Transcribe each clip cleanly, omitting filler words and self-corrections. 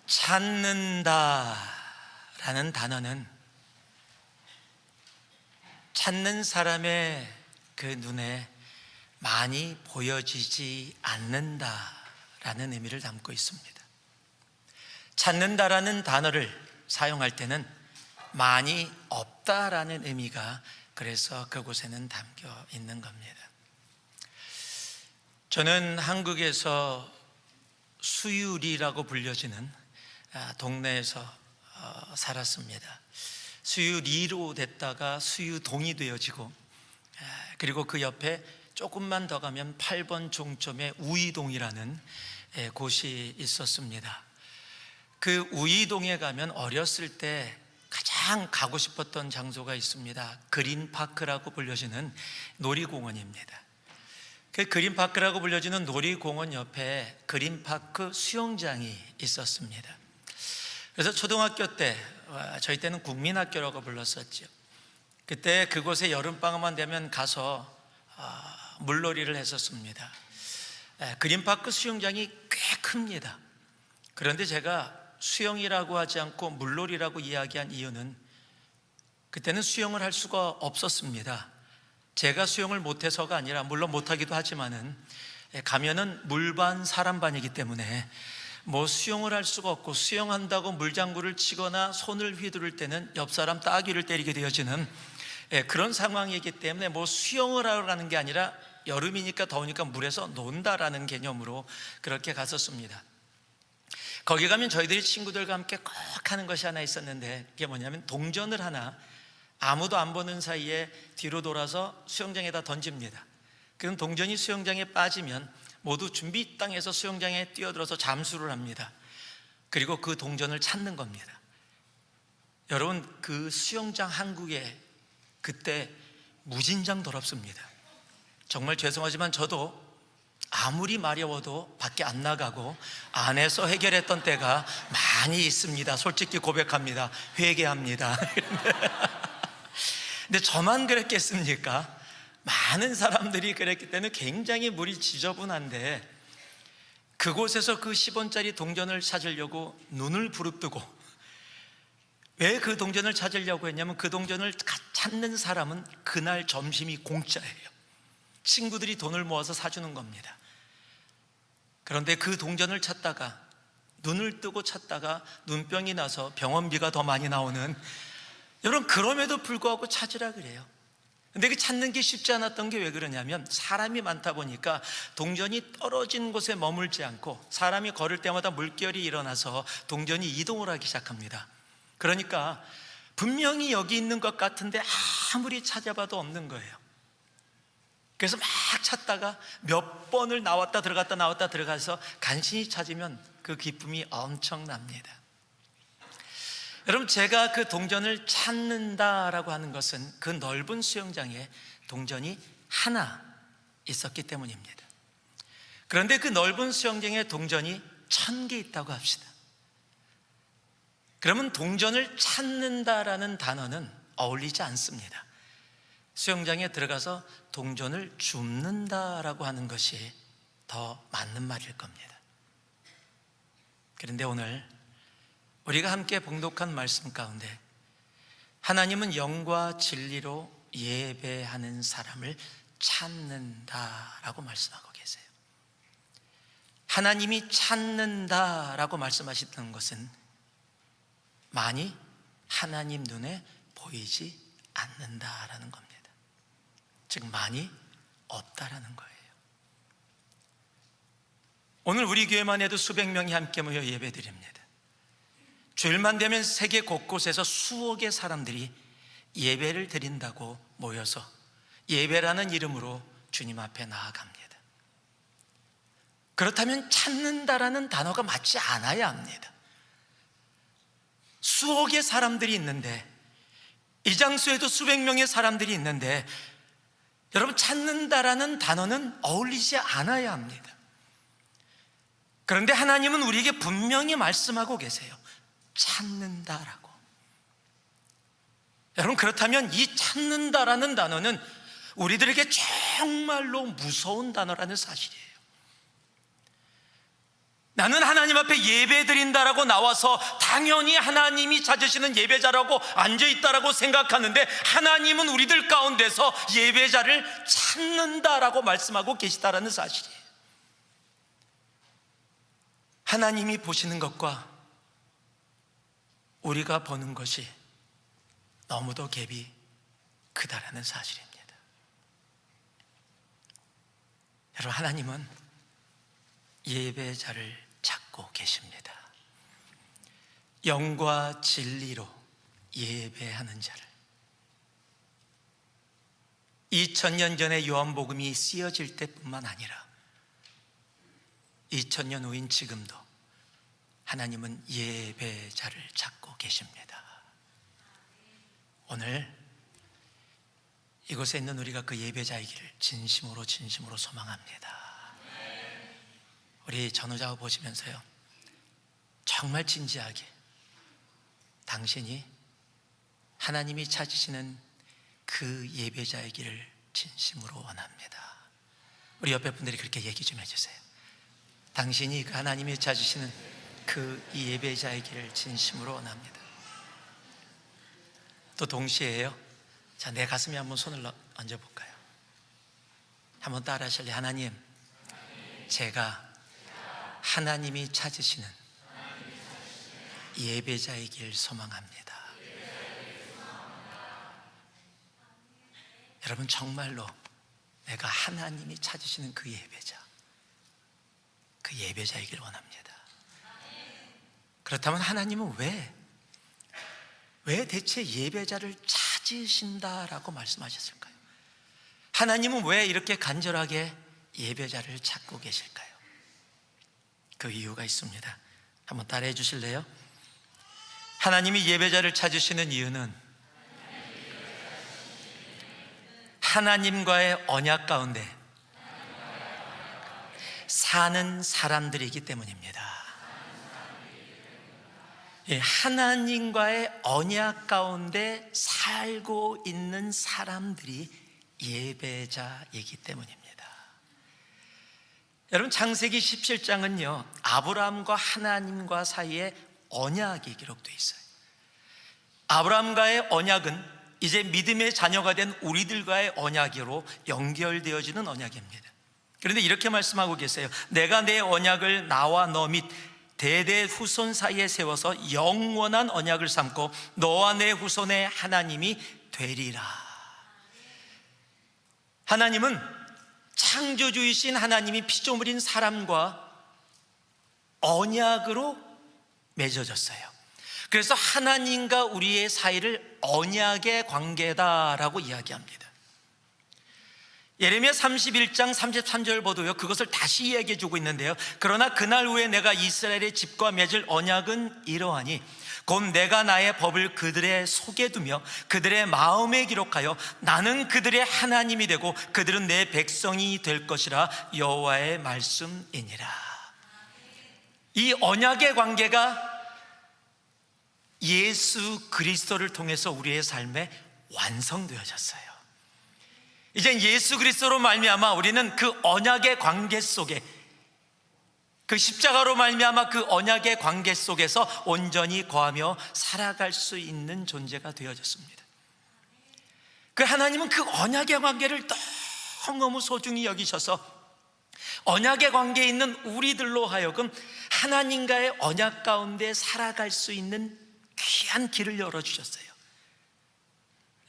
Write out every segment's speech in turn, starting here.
찾는다라는 단어는 찾는 사람의 그 눈에 많이 보여지지 않는다라는 의미를 담고 있습니다. 찾는다라는 단어를 사용할 때는 많이 없다라는 의미가 그래서 그곳에는 담겨 있는 겁니다. 저는 한국에서 수유리라고 불려지는 동네에서 살았습니다. 수유리로 됐다가 수유동이 되어지고, 그리고 그 옆에 조금만 더 가면 8번 종점에 우이동이라는 곳이 있었습니다. 그 우이동에 가면 어렸을 때 가장 가고 싶었던 장소가 있습니다. 그린파크라고 불려지는 놀이공원입니다. 그 그린파크라고 불려지는 놀이공원 옆에 그린파크 수영장이 있었습니다. 그래서 초등학교 때, 저희 때는 국민학교라고 불렀었죠. 그때 그곳에 여름방학만 되면 가서 물놀이를 했었습니다. 그린파크 수영장이 꽤 큽니다. 그런데 제가 수영이라고 하지 않고 물놀이라고 이야기한 이유는 그때는 수영을 할 수가 없었습니다. 제가 수영을 못해서가 아니라, 물론 못하기도 하지만은 가면은 물반 사람반이기 때문에 수영을 할 수가 없고, 수영한다고 물장구를 치거나 손을 휘두를 때는 옆 사람 따귀를 때리게 되어지는 그런 상황이기 때문에 수영을 하러 가는 게 아니라 여름이니까 더우니까 물에서 논다라는 개념으로 그렇게 갔었습니다. 거기 가면 저희들이 친구들과 함께 꼭 하는 것이 하나 있었는데, 그게 뭐냐면 동전을 하나 아무도 안 보는 사이에 뒤로 돌아서 수영장에다 던집니다. 그럼 동전이 수영장에 빠지면 모두 준비 땅에서 수영장에 뛰어들어서 잠수를 합니다. 그리고 그 동전을 찾는 겁니다. 여러분, 그 수영장 한국에 그때 무진장 더럽습니다. 정말 죄송하지만 저도 아무리 마려워도 밖에 안 나가고 안에서 해결했던 때가 많이 있습니다. 솔직히 고백합니다. 회개합니다. 근데 저만 그랬겠습니까? 많은 사람들이 그랬기 때문에 굉장히 물이 지저분한데, 그곳에서 그 10원짜리 동전을 찾으려고 눈을 부릅뜨고, 왜 그 동전을 찾으려고 했냐면 그 동전을 찾는 사람은 그날 점심이 공짜예요. 친구들이 돈을 모아서 사주는 겁니다. 그런데 그 동전을 찾다가, 눈을 뜨고 찾다가 눈병이 나서 병원비가 더 많이 나오는, 여러분, 그럼에도 불구하고 찾으라 그래요. 근데 그 찾는 게 쉽지 않았던 게 왜 그러냐면, 사람이 많다 보니까 동전이 떨어진 곳에 머물지 않고 사람이 걸을 때마다 물결이 일어나서 동전이 이동을 하기 시작합니다. 그러니까 분명히 여기 있는 것 같은데 아무리 찾아봐도 없는 거예요. 그래서 막 찾다가 몇 번을 나왔다 들어갔다 나왔다 들어가서 간신히 찾으면 그 기쁨이 엄청납니다. 여러분, 제가 그 동전을 찾는다라고 하는 것은 그 넓은 수영장에 동전이 하나 있었기 때문입니다. 그런데 그 넓은 수영장에 동전이 1000개 있다고 합시다. 그러면 동전을 찾는다라는 단어는 어울리지 않습니다. 수영장에 들어가서 동전을 줍는다라고 하는 것이 더 맞는 말일 겁니다. 그런데 오늘 우리가 함께 봉독한 말씀 가운데 하나님은 영과 진리로 예배하는 사람을 찾는다라고 말씀하고 계세요. 하나님이 찾는다라고 말씀하시는 것은 많이 하나님 눈에 보이지 않는다라는 겁니다. 즉 많이 없다라는 거예요. 오늘 우리 교회만 해도 수백 명이 함께 모여 예배드립니다. 주일만 되면 세계 곳곳에서 수억의 사람들이 예배를 드린다고 모여서 예배라는 이름으로 주님 앞에 나아갑니다. 그렇다면 찾는다라는 단어가 맞지 않아야 합니다. 수억의 사람들이 있는데, 이 장소에도 수백 명의 사람들이 있는데, 여러분, 찾는다라는 단어는 어울리지 않아야 합니다. 그런데 하나님은 우리에게 분명히 말씀하고 계세요. 찾는다라고. 여러분, 그렇다면 이 찾는다라는 단어는 우리들에게 정말로 무서운 단어라는 사실이에요. 나는 하나님 앞에 예배 드린다라고 나와서 당연히 하나님이 찾으시는 예배자라고 앉아있다라고 생각하는데, 하나님은 우리들 가운데서 예배자를 찾는다라고 말씀하고 계시다라는 사실이에요. 하나님이 보시는 것과 우리가 보는 것이 너무도 갭이 크다라는 사실입니다. 여러분, 하나님은 예배자를 찾고 계십니다. 영과 진리로 예배하는 자를. 2000년 전에 요한복음이 쓰여질 때뿐만 아니라 2000년 후인 지금도 하나님은 예배자를 찾고 계십니다. 오늘 이곳에 있는 우리가 그 예배자이기를 진심으로 소망합니다. 우리 전우자우 보시면서요, 정말 진지하게 당신이 하나님이 찾으시는 그 예배자이기를 진심으로 원합니다. 우리 옆에 분들이 그렇게 얘기 좀 해주세요. 당신이 그 하나님이 찾으시는 그 예배자이기를 진심으로 원합니다. 또 동시에요, 자, 내 가슴에 한번 손을 얹어볼까요? 한번 따라 하실래요? 하나님, 제가 하나님이 찾으시는 예배자이길 소망합니다. 여러분, 정말로 내가 하나님이 찾으시는 그 예배자이길 원합니다. 그렇다면 하나님은 왜 대체 예배자를 찾으신다라고 말씀하셨을까요? 하나님은 왜 이렇게 간절하게 예배자를 찾고 계실까요? 그 이유가 있습니다. 한번 따라해 주실래요? 하나님이 예배자를 찾으시는 이유는 하나님과의 언약 가운데 사는 사람들이기 때문입니다. 하나님과의 언약 가운데 살고 있는 사람들이 예배자이기 때문입니다. 여러분, 창세기 17장은요 아브라함과 하나님과 사이에 언약이 기록되어 있어요. 아브라함과의 언약은 이제 믿음의 자녀가 된 우리들과의 언약으로 연결되어지는 언약입니다. 그런데 이렇게 말씀하고 계세요. 내가 내 언약을 나와 너 및 대대 후손 사이에 세워서 영원한 언약을 삼고 너와 내 후손의 하나님이 되리라. 하나님은 창조주이신 하나님이 피조물인 사람과 언약으로 맺어졌어요. 그래서 하나님과 우리의 사이를 언약의 관계다라고 이야기합니다. 예레미야 31장 33절 보도요, 그것을 다시 이야기해 주고 있는데요. 그러나 그날 후에 내가 이스라엘의 집과 맺을 언약은 이러하니 곧 내가 나의 법을 그들의 속에 두며 그들의 마음에 기록하여 나는 그들의 하나님이 되고 그들은 내 백성이 될 것이라 여호와의 말씀이니라. 이 언약의 관계가 예수 그리스도를 통해서 우리의 삶에 완성되어졌어요. 이제 예수 그리스도로 말미암아 우리는 그 언약의 관계 속에, 그 십자가로 말미암아 그 언약의 관계 속에서 온전히 거하며 살아갈 수 있는 존재가 되어졌습니다. 그 하나님은 그 언약의 관계를 너무 소중히 여기셔서 언약의 관계에 있는 우리들로 하여금 하나님과의 언약 가운데 살아갈 수 있는 귀한 길을 열어주셨어요.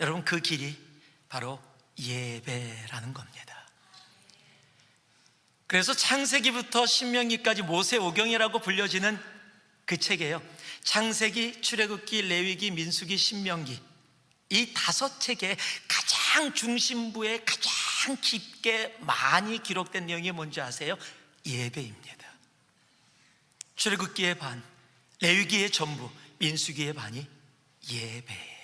여러분, 그 길이 바로 예배라는 겁니다. 그래서 창세기부터 신명기까지 모세오경이라고 불려지는 그 책이에요. 창세기, 출애굽기, 레위기, 민수기, 신명기, 이 5책의 가장 중심부에 가장 깊게 많이 기록된 내용이 뭔지 아세요? 예배입니다. 출애굽기의 반, 레위기의 전부, 민수기의 반이 예배예요.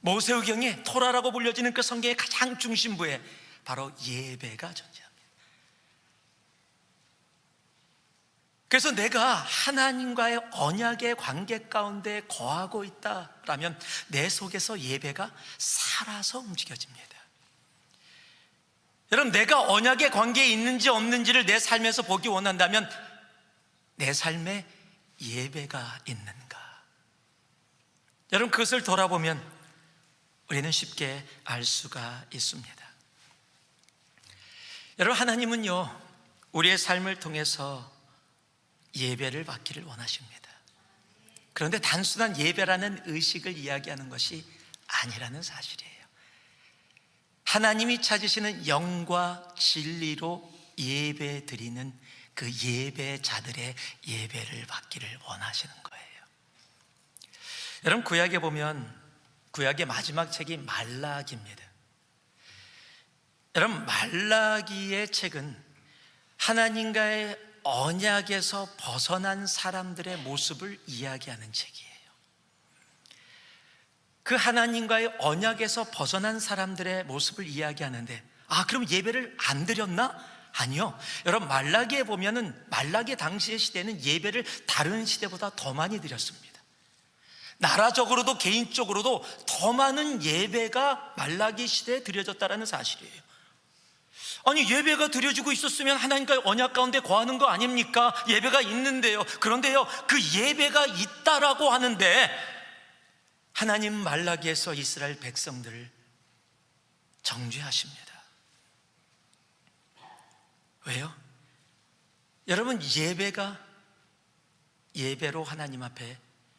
모세오경의 토라라고 불려지는 그 성경의 가장 중심부에 바로 예배가 존재합니다. 그래서 내가 하나님과의 언약의 관계 가운데 거하고 있다라면 내 속에서 예배가 살아서 움직여집니다. 여러분, 내가 언약의 관계에 있는지 없는지를 내 삶에서 보기 원한다면 내 삶에 예배가 있는가? 여러분, 그것을 돌아보면 우리는 쉽게 알 수가 있습니다. 여러분, 하나님은요, 우리의 삶을 통해서 예배를 받기를 원하십니다. 그런데 단순한 예배라는 의식을 이야기하는 것이 아니라는 사실이에요. 하나님이 찾으시는 영과 진리로 예배 드리는 그 예배자들의 예배를 받기를 원하시는 거예요. 여러분, 구약에 보면 구약의 마지막 책이 말라기입니다. 여러분, 말라기의 책은 하나님과의 언약에서 벗어난 사람들의 모습을 이야기하는 책이에요. 그 하나님과의 언약에서 벗어난 사람들의 모습을 이야기하는데, 그럼 예배를 안 드렸나? 아니요. 여러분, 말라기에 보면은 말라기 당시의 시대는 예배를 다른 시대보다 더 많이 드렸습니다. 나라적으로도 개인적으로도 더 많은 예배가 말라기 시대에 드려졌다는 사실이에요. 아니, 예배가 드려지고 있었으면 하나님과의 언약 가운데 거하는 거 아닙니까? 예배가 있는데요. 그런데요, 그 예배가 있다라고 하는데 하나님 말라기에서 이스라엘 백성들을 정죄하십니다. 왜요? 여러분, 예배가 예배로 하나님 앞에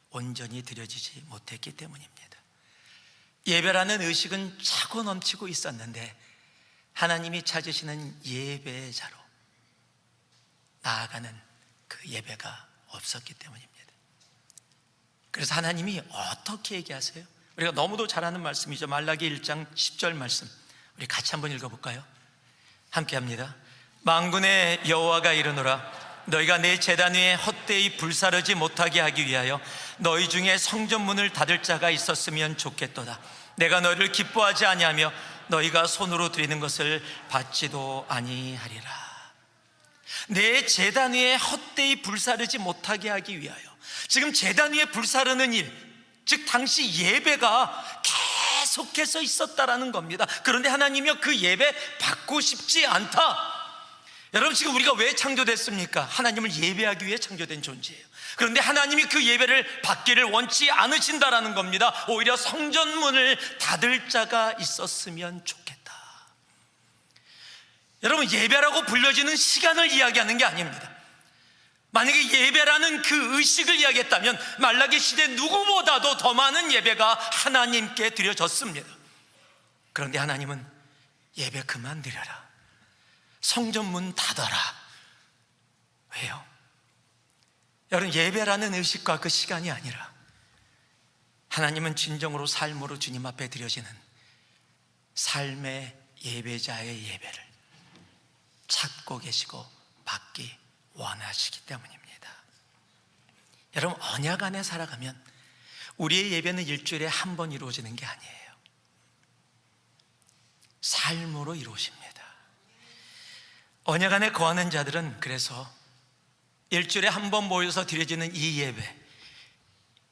온전히 드려지지 못했기 때문입니다. 예배라는 의식은 차고 넘치고 있었는데 하나님이 찾으시는 예배자로 나아가는 그 예배가 없었기 때문입니다. 그래서 하나님이 어떻게 얘기하세요? 우리가 너무도 잘 아는 말씀이죠. 말라기 1장 10절 말씀, 우리 같이 한번 읽어볼까요? 함께 합니다. 만군의 여호와가 이르노라, 너희가 내 제단 위에 헛되이 불사르지 못하게 하기 위하여 너희 중에 성전문을 닫을 자가 있었으면 좋겠도다. 내가 너희를 기뻐하지 아니하며 너희가 손으로 드리는 것을 받지도 아니하리라. 내 제단 위에 헛되이 불사르지 못하게 하기 위하여, 지금 제단 위에 불사르는 일, 즉 당시 예배가 계속해서 있었다라는 겁니다. 그런데 하나님이요, 그 예배 받고 싶지 않다. 여러분, 지금 우리가 왜 창조됐습니까? 하나님을 예배하기 위해 창조된 존재예요. 그런데 하나님이 그 예배를 받기를 원치 않으신다라는 겁니다. 오히려 성전문을 닫을 자가 있었으면 좋겠다. 여러분, 예배라고 불려지는 시간을 이야기하는 게 아닙니다. 만약에 예배라는 그 의식을 이야기했다면 말라기 시대 누구보다도 더 많은 예배가 하나님께 드려졌습니다. 그런데 하나님은 예배 그만 드려라, 성전문 닫아라. 왜요? 여러분, 예배라는 의식과 그 시간이 아니라 하나님은 진정으로 삶으로 주님 앞에 드려지는 삶의 예배자의 예배를 찾고 계시고 받기 원하시기 때문입니다. 여러분, 언약 안에 살아가면 우리의 예배는 일주일에 한 번 이루어지는 게 아니에요. 삶으로 이루어집니다. 언약 안에 거하는 자들은 그래서 일주일에 한 번 모여서 드려지는 이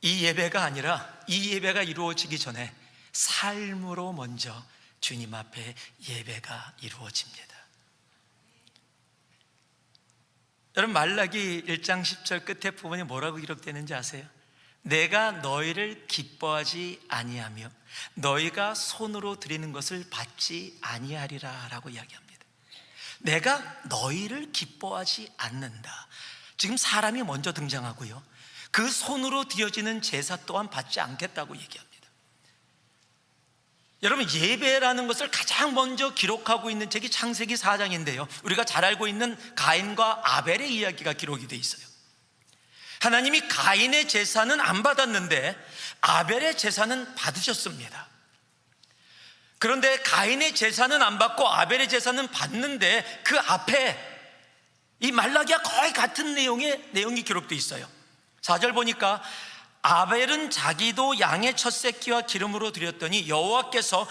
예배가 아니라, 이 예배가 이루어지기 전에 삶으로 먼저 주님 앞에 예배가 이루어집니다. 여러분, 말라기 1장 10절 끝에 부분이 뭐라고 기록되는지 아세요? 내가 너희를 기뻐하지 아니하며 너희가 손으로 드리는 것을 받지 아니하리라 라고 이야기합니다. 내가 너희를 기뻐하지 않는다. 지금 사람이 먼저 등장하고요, 그 손으로 드려지는 제사 또한 받지 않겠다고 얘기합니다. 여러분, 예배라는 것을 가장 먼저 기록하고 있는 책이 창세기 4장인데요 우리가 잘 알고 있는 가인과 아벨의 이야기가 기록이 돼 있어요. 하나님이 가인의 제사는 안 받았는데 아벨의 제사는 받으셨습니다. 그런데 가인의 제사는 안 받고 아벨의 제사는 받는데 그 앞에 이 말라기와 거의 같은 내용이 기록되어 있어요. 4절 보니까 아벨은 자기도 양의 첫 새끼와 기름으로 드렸더니 여호와께서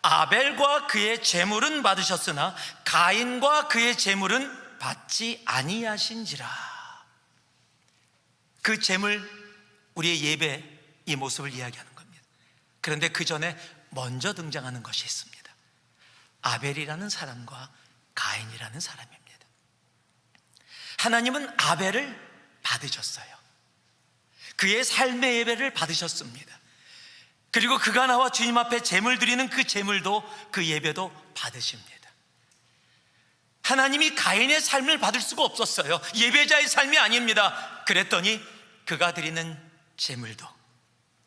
아벨과 그의 제물은 받으셨으나 가인과 그의 제물은 받지 아니하신지라. 그 제물, 우리의 예배, 이 모습을 이야기하는 겁니다. 그런데 그 전에 먼저 등장하는 것이 있습니다. 아벨이라는 사람과 가인이라는 사람입니다. 하나님은 아벨을 받으셨어요. 그의 삶의 예배를 받으셨습니다. 그리고 그가 나와 주님 앞에 제물 드리는 그 제물도, 그 예배도 받으십니다. 하나님이 가인의 삶을 받을 수가 없었어요. 예배자의 삶이 아닙니다. 그랬더니 그가 드리는 제물도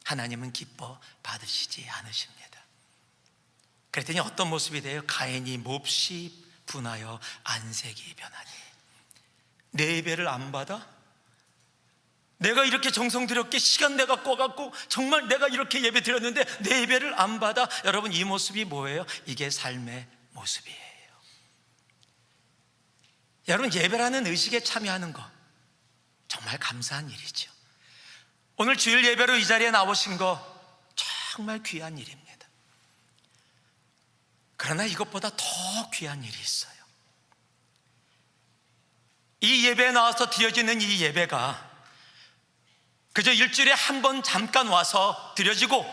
하나님은 기뻐 받으시지 않으십니다. 그랬더니 어떤 모습이 돼요? 가인이 몹시 분하여 안색이 변하니. 내 예배를 안 받아? 내가 이렇게 정성 들였게 시간 내가 꺼갖고 정말 내가 이렇게 예배 드렸는데 내 예배를 안 받아? 여러분, 이 모습이 뭐예요? 이게 삶의 모습이에요. 여러분, 예배라는 의식에 참여하는 거 정말 감사한 일이죠. 오늘 주일 예배로 이 자리에 나오신 거 정말 귀한 일입니다. 그러나 이것보다 더 귀한 일이 있어요. 이 예배에 나와서 드려지는 이 예배가 그저 일주일에 한 번 잠깐 와서 드려지고,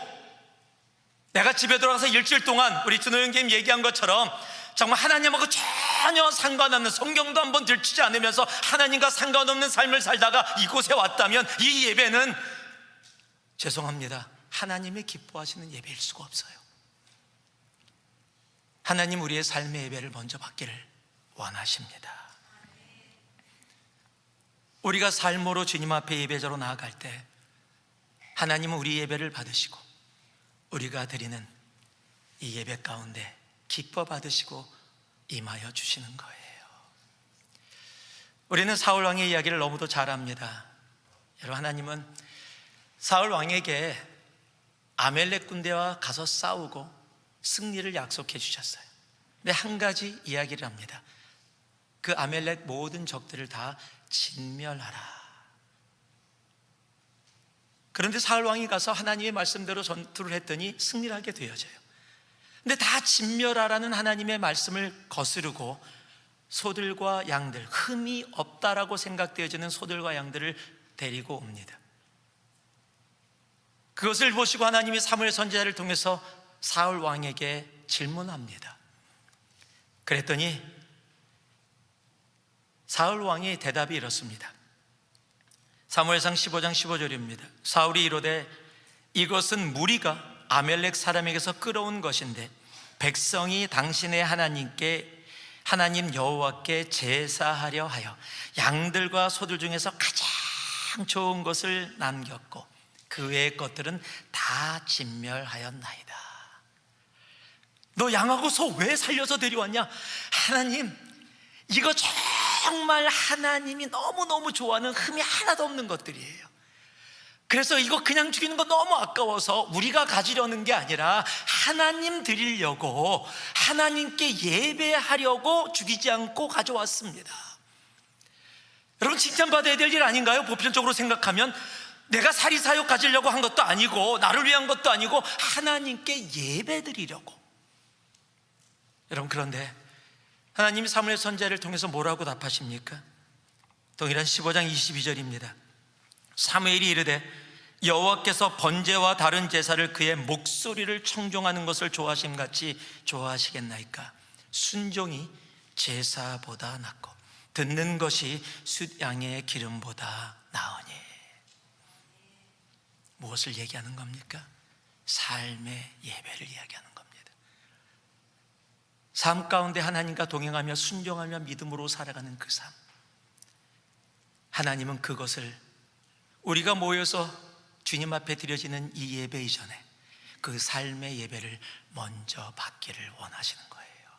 내가 집에 들어가서 일주일 동안 우리 준호 형님 얘기한 것처럼 정말 하나님하고 전혀 상관없는, 성경도 한번 들추지 않으면서 하나님과 상관없는 삶을 살다가 이곳에 왔다면 이 예배는, 죄송합니다, 하나님이 기뻐하시는 예배일 수가 없어요. 하나님 우리의 삶의 예배를 먼저 받기를 원하십니다. 우리가 삶으로 주님 앞에 예배자로 나아갈 때 하나님은 우리 예배를 받으시고 우리가 드리는 이 예배 가운데 기뻐 받으시고 임하여 주시는 거예요. 우리는 사울 왕의 이야기를 너무도 잘 압니다. 여러분, 하나님은 사울 왕에게 아멜렉 군대와 가서 싸우고 승리를 약속해 주셨어요. 근데 한 가지 이야기를 합니다. 그 아멜렉 모든 적들을 다 진멸하라. 그런데 사울 왕이 가서 하나님의 말씀대로 전투를 했더니 승리를 하게 되어져요. 근데 다 진멸하라는 하나님의 말씀을 거스르고 소들과 양들, 흠이 없다라고 생각되어지는 소들과 양들을 데리고 옵니다. 그것을 보시고 하나님이 사무엘 선지자를 통해서 사울 왕에게 질문합니다. 그랬더니 사울 왕의 대답이 이렇습니다. 사무엘상 15장 15절입니다. 사울이 이르되 이것은 무리가 아멜렉 사람에게서 끌어온 것인데 백성이 당신의 하나님 여호와께 제사하려 하여 양들과 소들 중에서 가장 좋은 것을 남겼고 그 외의 것들은 다 진멸하였나이다. 너 양하고 소 왜 살려서 데려왔냐? 하나님, 이거 정말 하나님이 너무너무 좋아하는 흠이 하나도 없는 것들이에요. 그래서 이거 그냥 죽이는 거 너무 아까워서 우리가 가지려는 게 아니라 하나님 드리려고, 하나님께 예배하려고 죽이지 않고 가져왔습니다. 여러분, 칭찬받아야 될 일 아닌가요? 보편적으로 생각하면 내가 사리사욕 가지려고 한 것도 아니고 나를 위한 것도 아니고 하나님께 예배 드리려고. 여러분, 그런데 하나님이 사무엘 선지자를 통해서 뭐라고 답하십니까? 동일한 15장 22절입니다. 사무엘이 이르되 여호와께서 번제와 다른 제사를 그의 목소리를 청종하는 것을 좋아하심같이 좋아하시겠나이까? 순종이 제사보다 낫고 듣는 것이 숫양의 기름보다 나으니. 무엇을 얘기하는 겁니까? 삶의 예배를 이야기하는 겁니다. 삶 가운데 하나님과 동행하며 순종하며 믿음으로 살아가는 그 삶, 하나님은 그것을 우리가 모여서 주님 앞에 드려지는 이 예배 이전에 그 삶의 예배를 먼저 받기를 원하시는 거예요.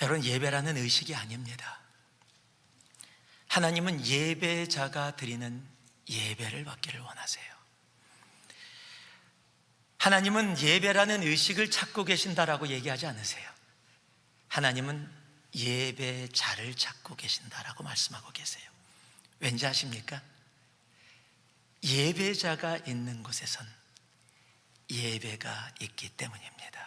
여러분, 예배라는 의식이 아닙니다. 하나님은 예배자가 드리는 예배를 받기를 원하세요. 하나님은 예배라는 의식을 찾고 계신다라고 얘기하지 않으세요. 하나님은 예배자를 찾고 계신다라고 말씀하고 계세요. 왠지 아십니까? 예배자가 있는 곳에선 예배가 있기 때문입니다.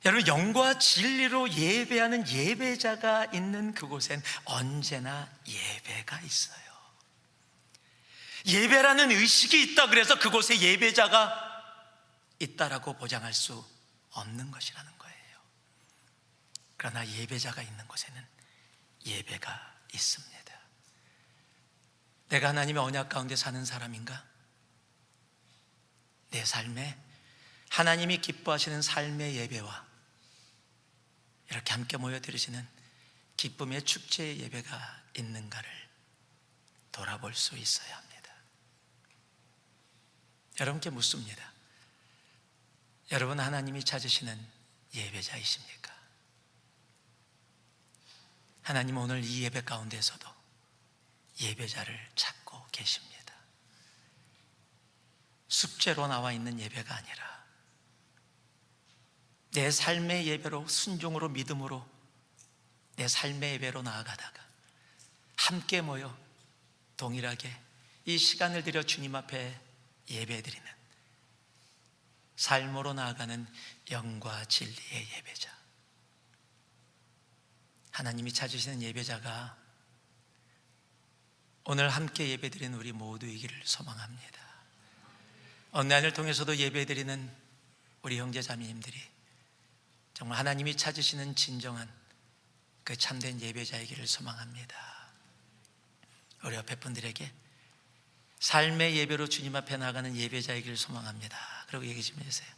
여러분, 영과 진리로 예배하는 예배자가 있는 그곳엔 언제나 예배가 있어요. 예배라는 의식이 있다 그래서 그곳에 예배자가 있다라고 보장할 수 없는 것이라는 거예요. 그러나 예배자가 있는 곳에는 예배가 있습니다. 내가 하나님의 언약 가운데 사는 사람인가? 내 삶에 하나님이 기뻐하시는 삶의 예배와 이렇게 함께 모여 드리시는 기쁨의 축제의 예배가 있는가를 돌아볼 수 있어야 합니다. 여러분께 묻습니다. 여러분 하나님이 찾으시는 예배자이십니까? 하나님 오늘 이 예배 가운데서도 예배자를 찾고 계십니다. 숙제로 나와 있는 예배가 아니라 내 삶의 예배로, 순종으로, 믿음으로 내 삶의 예배로 나아가다가 함께 모여 동일하게 이 시간을 들여 주님 앞에 예배드리는 삶으로 나아가는 영과 진리의 예배자, 하나님이 찾으시는 예배자가 오늘 함께 예배드리는 우리 모두이기를 소망합니다. 온라인을 통해서도 예배드리는 우리 형제자매님들이 정말 하나님이 찾으시는 진정한 그 참된 예배자이기를 소망합니다. 우리 옆에 분들에게 삶의 예배로 주님 앞에 나아가는 예배자이기를 소망합니다. 그리고 얘기 좀 해주세요.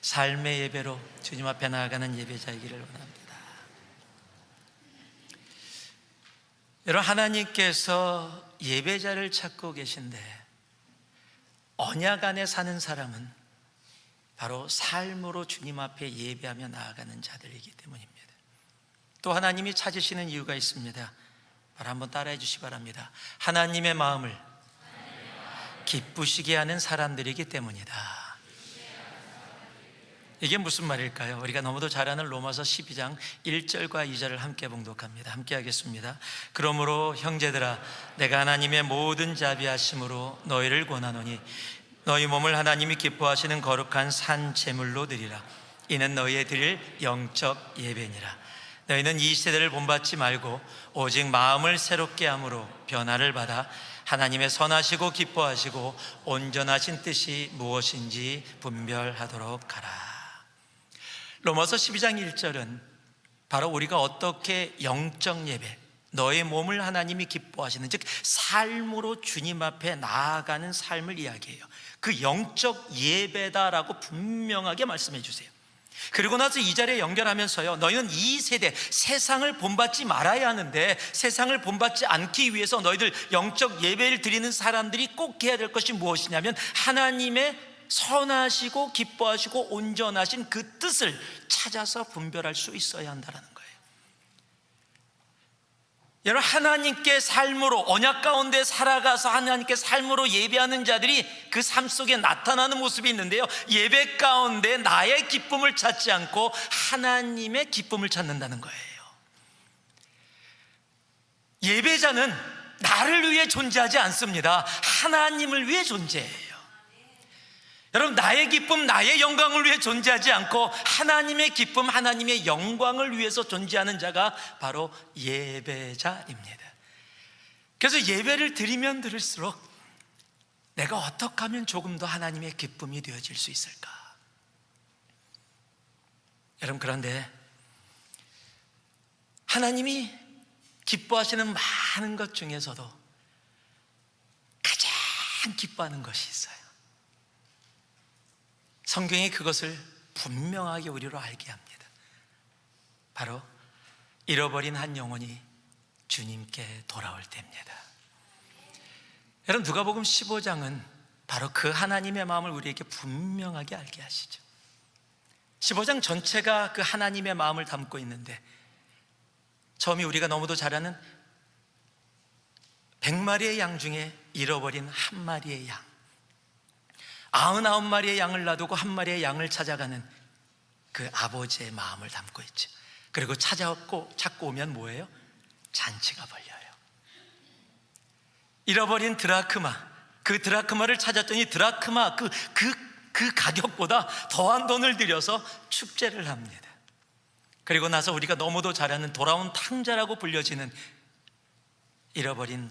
삶의 예배로 주님 앞에 나아가는 예배자이기를 원합니다. 여러분, 하나님께서 예배자를 찾고 계신데 언약 안에 사는 사람은 바로 삶으로 주님 앞에 예배하며 나아가는 자들이기 때문입니다. 또 하나님이 찾으시는 이유가 있습니다. 바로 한번 따라해 주시기 바랍니다. 하나님의 마음을 기쁘시게 하는 사람들이기 때문이다. 이게 무슨 말일까요? 우리가 너무도 잘 아는 로마서 12장 1절과 2절을 함께 봉독합니다. 함께 하겠습니다. 그러므로 형제들아, 내가 하나님의 모든 자비하심으로 너희를 권하노니 너희 몸을 하나님이 기뻐하시는 거룩한 산 제물로 드리라. 이는 너희의 드릴 영적 예배니라. 너희는 이 세대를 본받지 말고 오직 마음을 새롭게 함으로 변화를 받아 하나님의 선하시고 기뻐하시고 온전하신 뜻이 무엇인지 분별하도록 하라. 로마서 12장 1절은 바로 우리가 어떻게 영적 예배, 너의 몸을 하나님이 기뻐하시는, 즉 삶으로 주님 앞에 나아가는 삶을 이야기해요. 그 영적 예배다라고 분명하게 말씀해 주세요. 그리고 나서 이 자리에 연결하면서요, 너희는 이 세대, 세상을 본받지 말아야 하는데 세상을 본받지 않기 위해서 너희들 영적 예배를 드리는 사람들이 꼭 해야 될 것이 무엇이냐면 하나님의 선하시고 기뻐하시고 온전하신 그 뜻을 찾아서 분별할 수 있어야 한다는 거예요. 여러분, 하나님께 삶으로 언약 가운데 살아가서 하나님께 삶으로 예배하는 자들이 그 삶 속에 나타나는 모습이 있는데요, 예배 가운데 나의 기쁨을 찾지 않고 하나님의 기쁨을 찾는다는 거예요. 예배자는 나를 위해 존재하지 않습니다. 하나님을 위해 존재해요. 여러분, 나의 기쁨, 나의 영광을 위해 존재하지 않고 하나님의 기쁨, 하나님의 영광을 위해서 존재하는 자가 바로 예배자입니다. 그래서 예배를 드리면 드릴수록 내가 어떻게 하면 조금 더 하나님의 기쁨이 되어질 수 있을까? 여러분, 그런데 하나님이 기뻐하시는 많은 것 중에서도 가장 기뻐하는 것이 있어요. 성경이 그것을 분명하게 우리로 알게 합니다. 바로 잃어버린 한 영혼이 주님께 돌아올 때입니다. 여러분, 누가복음 15장은 바로 그 하나님의 마음을 우리에게 분명하게 알게 하시죠. 15장 전체가 그 하나님의 마음을 담고 있는데, 처음이 우리가 너무도 잘 아는 100마리의 양 중에 잃어버린 한 마리의 양, 99마리의 양을 놔두고 한 마리의 양을 찾아가는 그 아버지의 마음을 담고 있죠. 그리고 찾고 오면 뭐예요? 잔치가 벌려요. 잃어버린 드라크마, 그 드라크마를 찾았더니 드라크마 그 가격보다 더한 돈을 들여서 축제를 합니다. 그리고 나서 우리가 너무도 잘 아는 돌아온 탕자라고 불려지는 잃어버린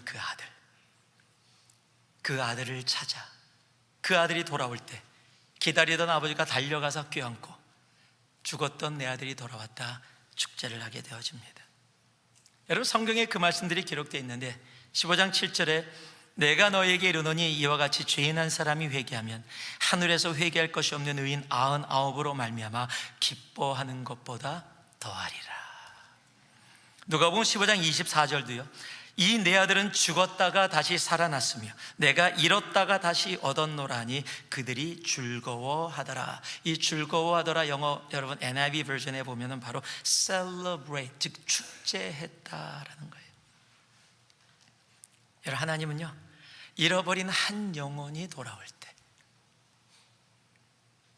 그 아들을 찾아 그 아들이 돌아올 때 기다리던 아버지가 달려가서 껴안고 죽었던 내 아들이 돌아왔다 축제를 하게 되어집니다. 여러분, 성경에 그 말씀들이 기록되어 있는데 15장 7절에 내가 너에게 이르노니 이와 같이 죄인 한 사람이 회개하면 하늘에서 회개할 것이 없는 의인 99으로 말미암아 기뻐하는 것보다 더하리라. 누가복음 15장 24절도요, 이 내 아들은 죽었다가 다시 살아났으며 내가 잃었다가 다시 얻었노라니 그들이 즐거워하더라. 이 즐거워하더라, 영어 여러분 NIV 버전에 보면은 바로 celebrate, 즉 축제했다라는 거예요. 여러분, 하나님은요, 잃어버린 한 영혼이 돌아올 때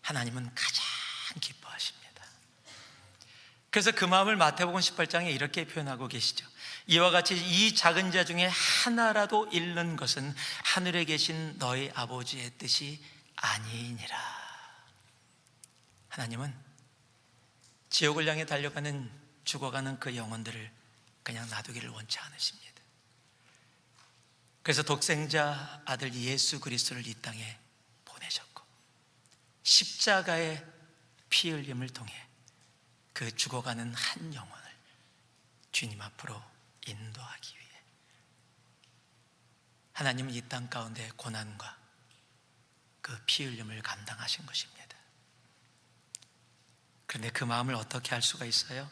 하나님은 가장 기뻐하십니다. 그래서 그 마음을 마태복음 18장에 이렇게 표현하고 계시죠. 이와 같이 이 작은 자 중에 하나라도 잃는 것은 하늘에 계신 너희 아버지의 뜻이 아니니라. 하나님은 지옥을 향해 달려가는, 죽어가는 그 영혼들을 그냥 놔두기를 원치 않으십니다. 그래서 독생자 아들 예수 그리스도를 이 땅에 보내셨고 십자가의 피 흘림을 통해 그 죽어가는 한 영혼을 주님 앞으로 인도하기 위해 하나님은 이 땅 가운데 고난과 그 피 흘림을 감당하신 것입니다. 그런데 그 마음을 어떻게 할 수가 있어요?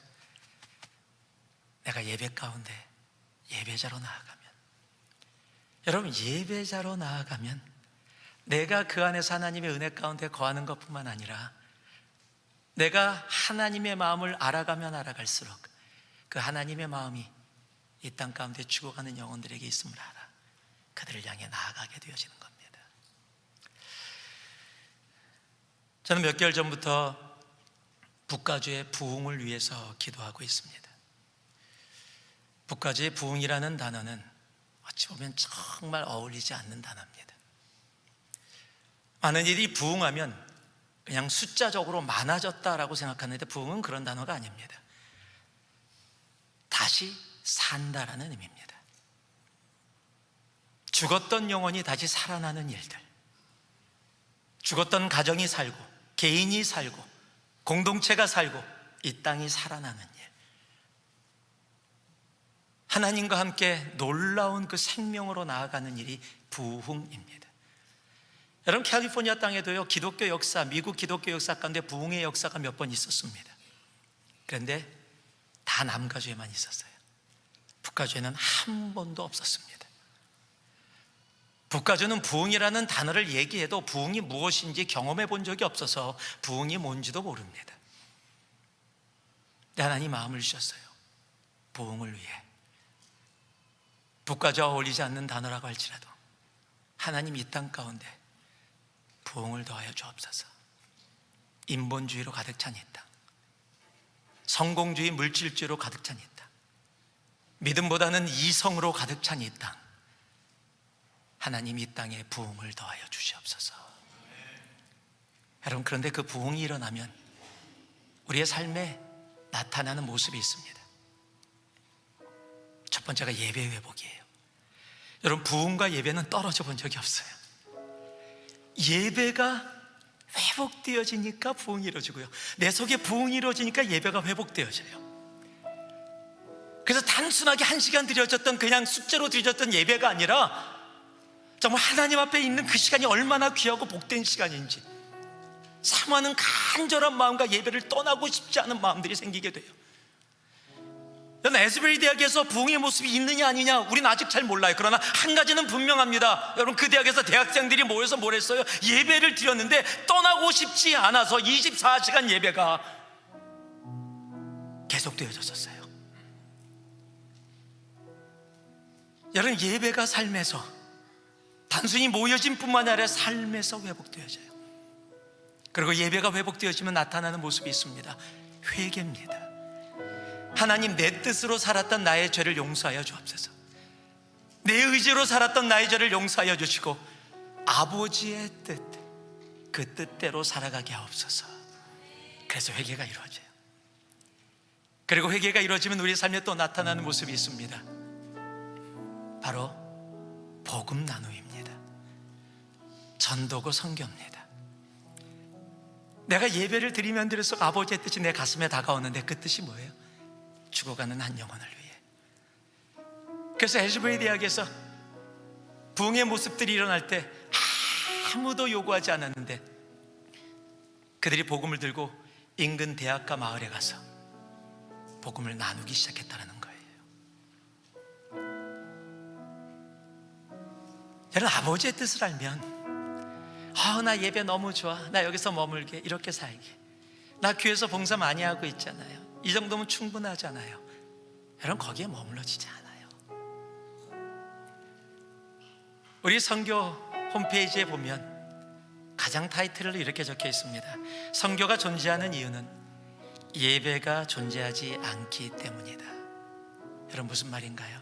내가 예배 가운데 예배자로 나아가면, 여러분, 예배자로 나아가면 내가 그 안에서 하나님의 은혜 가운데 거하는 것뿐만 아니라 내가 하나님의 마음을 알아가면 알아갈수록 그 하나님의 마음이 이 땅 가운데 죽어가는 영혼들에게 있음을 알아 그들을 향해 나아가게 되어지는 겁니다. 저는 몇 개월 전부터 북가주의 부흥을 위해서 기도하고 있습니다. 북가주의 부흥이라는 단어는 어찌 보면 정말 어울리지 않는 단어입니다. 많은 일이 부흥하면 그냥 숫자적으로 많아졌다라고 생각하는데 부흥은 그런 단어가 아닙니다. 다시 산다라는 의미입니다. 죽었던 영혼이 다시 살아나는 일들, 죽었던 가정이 살고 개인이 살고 공동체가 살고 이 땅이 살아나는 일, 하나님과 함께 놀라운 그 생명으로 나아가는 일이 부흥입니다. 여러분, 캘리포니아 땅에도요, 기독교 역사, 미국 기독교 역사 가운데 부흥의 역사가 몇 번 있었습니다. 그런데 다 남가주에만 있었어요. 북가주에는 한 번도 없었습니다. 북가주는 부흥이라는 단어를 얘기해도 부흥이 무엇인지 경험해 본 적이 없어서 부흥이 뭔지도 모릅니다. 근데 하나님 마음을 주셨어요. 부흥을 위해. 북가주와 어울리지 않는 단어라고 할지라도 하나님 이 땅 가운데 부흥을 더하여 주옵소서. 인본주의로 가득 찬 이 땅, 성공주의 물질주의로 가득 찬 이 땅, 믿음보다는 이성으로 가득 찬 이 땅, 하나님 이 땅에 부흥을 더하여 주시옵소서. 여러분, 그런데 그 부흥이 일어나면 우리의 삶에 나타나는 모습이 있습니다. 첫 번째가 예배 회복이에요. 여러분, 부흥과 예배는 떨어져 본 적이 없어요. 예배가 회복되어지니까 부흥이 이루어지고요, 내 속에 부흥이 이루어지니까 예배가 회복되어져요. 그래서 단순하게 1시간 드려졌던, 그냥 숫자로 드려졌던 예배가 아니라 정말 하나님 앞에 있는 그 시간이 얼마나 귀하고 복된 시간인지 사모하는 간절한 마음과 예배를 떠나고 싶지 않은 마음들이 생기게 돼요. 여러분, 에스베리 대학에서 부흥의 모습이 있느냐 아니냐 우리는 아직 잘 몰라요. 그러나 한 가지는 분명합니다. 여러분, 그 대학에서 대학생들이 모여서 뭘 했어요? 예배를 드렸는데 떠나고 싶지 않아서 24시간 예배가 계속되어졌었어요. 여러분, 예배가 삶에서 단순히 모여진 뿐만 아니라 삶에서 회복되어져요. 그리고 예배가 회복되어지면 나타나는 모습이 있습니다. 회개입니다. 하나님, 내 뜻으로 살았던 나의 죄를 용서하여 주옵소서. 내 의지로 살았던 나의 죄를 용서하여 주시고 아버지의 뜻, 그 뜻대로 살아가게 하옵소서. 그래서 회개가 이루어져요. 그리고 회개가 이루어지면 우리 삶에 또 나타나는 모습이 있습니다. 바로 복음 나눔입니다. 전도고 선교입니다. 내가 예배를 드리면 드릴수록 아버지의 뜻이 내 가슴에 다가오는데 그 뜻이 뭐예요? 죽어가는 한 영혼을 위해, 그래서 엘즈베리 대학에서 부흥의 모습들이 일어날 때 아무도 요구하지 않았는데 그들이 복음을 들고 인근 대학가 마을에 가서 복음을 나누기 시작했다는 거예요. 여러분, 아버지의 뜻을 알면 나 예배 너무 좋아, 나 여기서 머물게, 이렇게 살게, 나 교회에서 봉사 많이 하고 있잖아요, 이 정도면 충분하잖아요. 여러분, 거기에 머물러지지 않아요. 우리 선교 홈페이지에 보면 가장 타이틀로 이렇게 적혀 있습니다. 선교가 존재하는 이유는 예배가 존재하지 않기 때문이다. 여러분, 무슨 말인가요?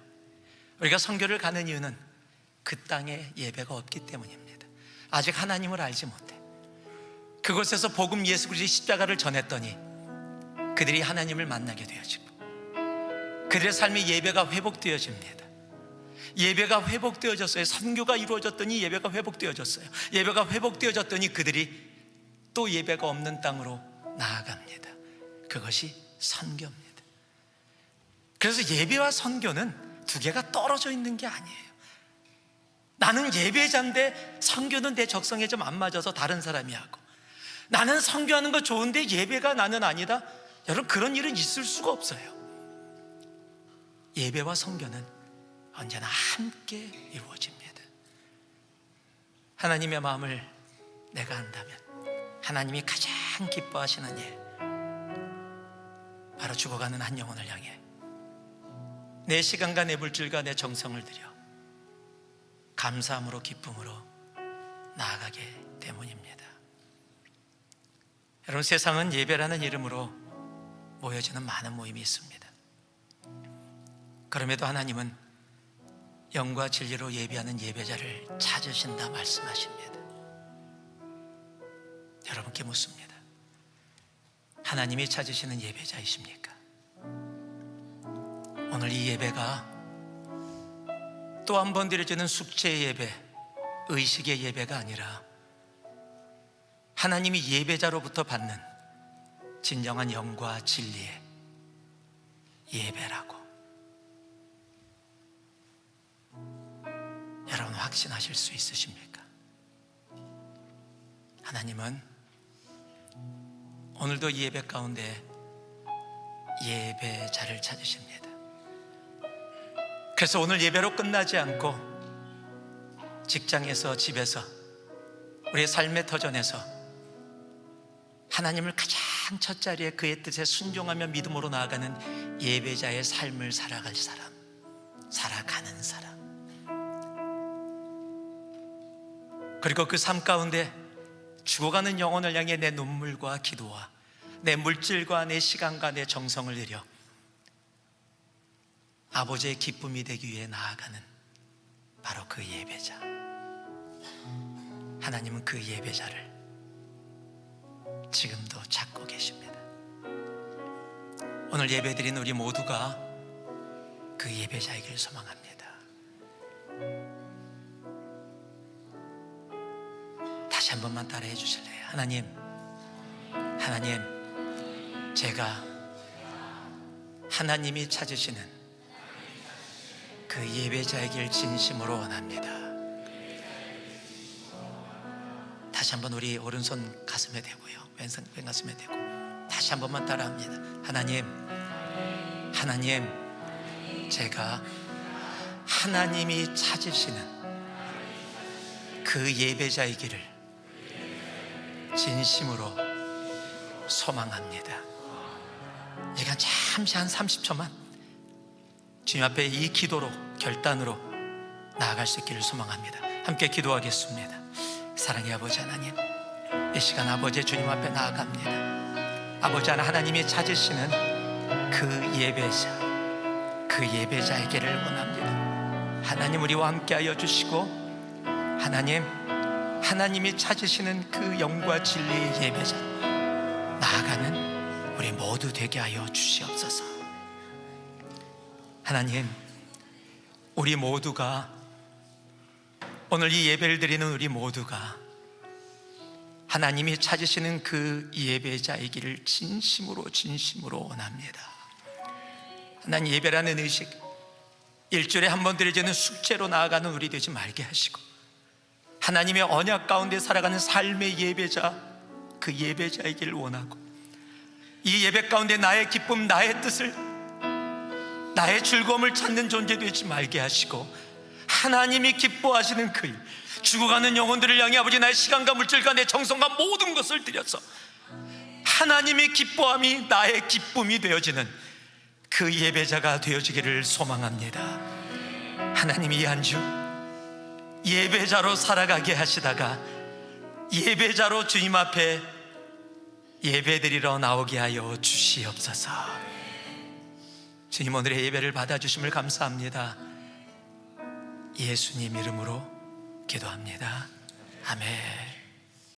우리가 선교를 가는 이유는 그 땅에 예배가 없기 때문입니다. 아직 하나님을 알지 못해. 그곳에서 복음 예수 그리스도의 십자가를 전했더니 그들이 하나님을 만나게 되어지고 그들의 삶의 예배가 회복되어집니다. 예배가 회복되어졌어요. 선교가 이루어졌더니 예배가 회복되어졌어요. 예배가 회복되어졌더니 그들이 또 예배가 없는 땅으로 나아갑니다. 그것이 선교입니다. 그래서 예배와 선교는 두 개가 떨어져 있는 게 아니에요. 나는 예배자인데 선교는 내 적성에 좀 안 맞아서 다른 사람이 하고, 나는 선교하는 거 좋은데 예배가 나는 아니다. 여러분, 그런 일은 있을 수가 없어요. 예배와 선교는 언제나 함께 이루어집니다. 하나님의 마음을 내가 안다면 하나님이 가장 기뻐하시는 일, 바로 죽어가는 한 영혼을 향해 내 시간과 내 물질과 내 정성을 들여 감사함으로 기쁨으로 나아가게 때문입니다. 여러분, 세상은 예배라는 이름으로 모여지는 많은 모임이 있습니다. 그럼에도 하나님은 영과 진리로 예배하는 예배자를 찾으신다 말씀하십니다. 여러분께 묻습니다. 하나님이 찾으시는 예배자이십니까? 오늘 이 예배가 또 한 번 드려지는 숙제의 예배, 의식의 예배가 아니라 하나님이 예배자로부터 받는 진정한 영과 진리의 예배라고 여러분, 확신하실 수 있으십니까? 하나님은 오늘도 이 예배 가운데 예배자를 찾으십니다. 그래서 오늘 예배로 끝나지 않고 직장에서, 집에서, 우리의 삶의 터전에서 하나님을 가장 첫 자리에 그의 뜻에 순종하며 믿음으로 나아가는 예배자의 삶을 살아갈 사람, 살아가는 사람, 그리고 그 삶 가운데 죽어가는 영혼을 향해 내 눈물과 기도와 내 물질과 내 시간과 내 정성을 들여 아버지의 기쁨이 되기 위해 나아가는 바로 그 예배자. 하나님은 그 예배자를 지금도 찾고 계십니다. 오늘 예배드린 우리 모두가 그 예배자이길 소망합니다. 다시 한 번만 따라해 주실래요? 하나님, 제가 하나님이 찾으시는 그 예배자이길 진심으로 원합니다. 다시 한번 우리 오른손 가슴에 대고요, 왼손 가슴에 대고 다시 한 번만 따라합니다. 하나님, 제가 하나님이 찾으시는 그 예배자이기를 진심으로 소망합니다. 이건 잠시 한 30초만 주님 앞에 이 기도로, 결단으로 나아갈 수 있기를 소망합니다. 함께 기도하겠습니다. 사랑의 아버지 하나님, 이 시간 아버지 주님 앞에 나아갑니다. 아버지 하나님이 찾으시는 그 예배자, 그 예배자에게를 원합니다. 하나님, 우리와 함께하여 주시고 하나님이 찾으시는 그 영과 진리의 예배자 나아가는 우리 모두 되게 하여 주시옵소서. 하나님, 우리 모두가 오늘 이 예배를 드리는 우리 모두가 하나님이 찾으시는 그 예배자이기를 진심으로 원합니다. 하나님, 예배라는 의식, 일주일에 한 번 드려지는 숙제로 나아가는 우리 되지 말게 하시고, 하나님의 언약 가운데 살아가는 삶의 예배자, 그 예배자이기를 원하고, 이 예배 가운데 나의 기쁨, 나의 뜻을, 나의 즐거움을 찾는 존재 되지 말게 하시고, 하나님이 기뻐하시는 그 일, 죽어가는 영혼들을 향해 아버지 나의 시간과 물질과 내 정성과 모든 것을 드려서 하나님의 기뻐함이 나의 기쁨이 되어지는 그 예배자가 되어지기를 소망합니다. 하나님이 이 한 주 예배자로 살아가게 하시다가 예배자로 주님 앞에 예배드리러 나오게 하여 주시옵소서. 주님, 오늘의 예배를 받아주심을 감사합니다. 예수님 이름으로 기도합니다. 아멘.